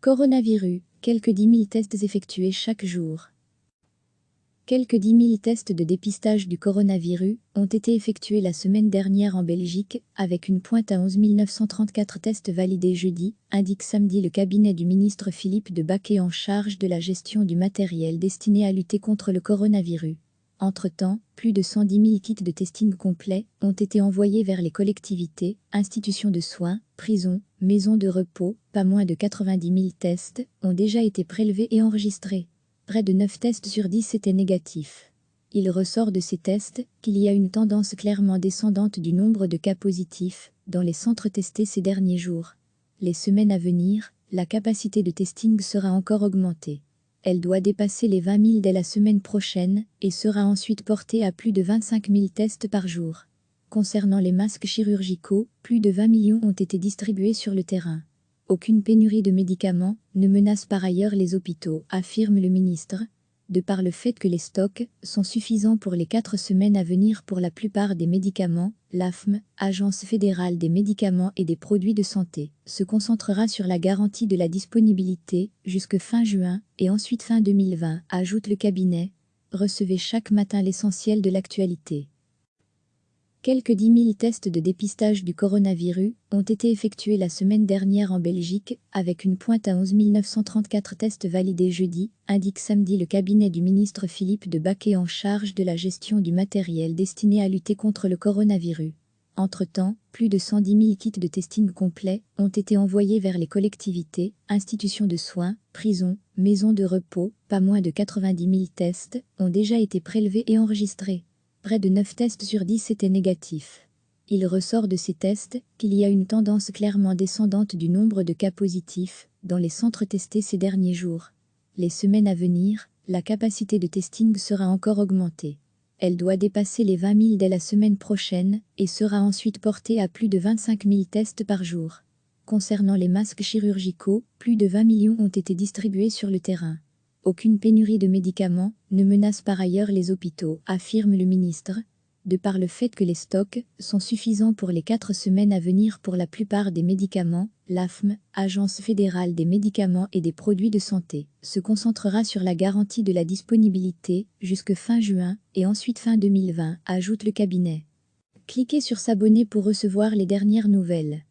Coronavirus, quelques 10 000 tests effectués chaque jour. Quelques 10 000 tests de dépistage du coronavirus ont été effectués la semaine dernière en Belgique, avec une pointe à 11 934 tests validés jeudi, indique samedi le cabinet du ministre Philippe de Baquet en charge de la gestion du matériel destiné à lutter contre le coronavirus. Entre-temps, plus de 110 000 kits de testing complet ont été envoyés vers les collectivités, institutions de soins, prisons, maisons de repos. Pas moins de 90 000 tests ont déjà été prélevés et enregistrés. Près de 9 tests sur 10 étaient négatifs. Il ressort de ces tests qu'il y a une tendance clairement descendante du nombre de cas positifs dans les centres testés ces derniers jours. Les semaines à venir, la capacité de testing sera encore augmentée. Elle doit dépasser les 20 000 dès la semaine prochaine et sera ensuite portée à plus de 25 000 tests par jour. Concernant les masques chirurgicaux, plus de 20 millions ont été distribués sur le terrain. Aucune pénurie de médicaments ne menace par ailleurs les hôpitaux, affirme le ministre, de par le fait que les stocks sont suffisants pour les 4 semaines à venir pour la plupart des médicaments. L'AFM, Agence fédérale des médicaments et des produits de santé, se concentrera sur la garantie de la disponibilité jusque fin juin et ensuite fin 2020, ajoute le cabinet. Recevez chaque matin l'essentiel de l'actualité. Quelques 10 000 tests de dépistage du coronavirus ont été effectués la semaine dernière en Belgique, avec une pointe à 11 934 tests validés jeudi, indique samedi le cabinet du ministre Philippe de Baquet en charge de la gestion du matériel destiné à lutter contre le coronavirus. Entre-temps, plus de 110 000 kits de testing complet ont été envoyés vers les collectivités, institutions de soins, prisons, maisons de repos. Pas moins de 90 000 tests ont déjà été prélevés et enregistrés. Près de 9 tests sur 10 étaient négatifs. Il ressort de ces tests qu'il y a une tendance clairement descendante du nombre de cas positifs dans les centres testés ces derniers jours. Les semaines à venir, la capacité de testing sera encore augmentée. Elle doit dépasser les 20 000 dès la semaine prochaine et sera ensuite portée à plus de 25 000 tests par jour. Concernant les masques chirurgicaux, plus de 20 millions ont été distribués sur le terrain. Aucune pénurie de médicaments ne menace par ailleurs les hôpitaux, affirme le ministre, de par le fait que les stocks sont suffisants pour les 4 semaines à venir pour la plupart des médicaments. L'AFM, Agence fédérale des médicaments et des produits de santé, se concentrera sur la garantie de la disponibilité jusque fin juin et ensuite fin 2020, ajoute le cabinet. Cliquez sur s'abonner pour recevoir les dernières nouvelles.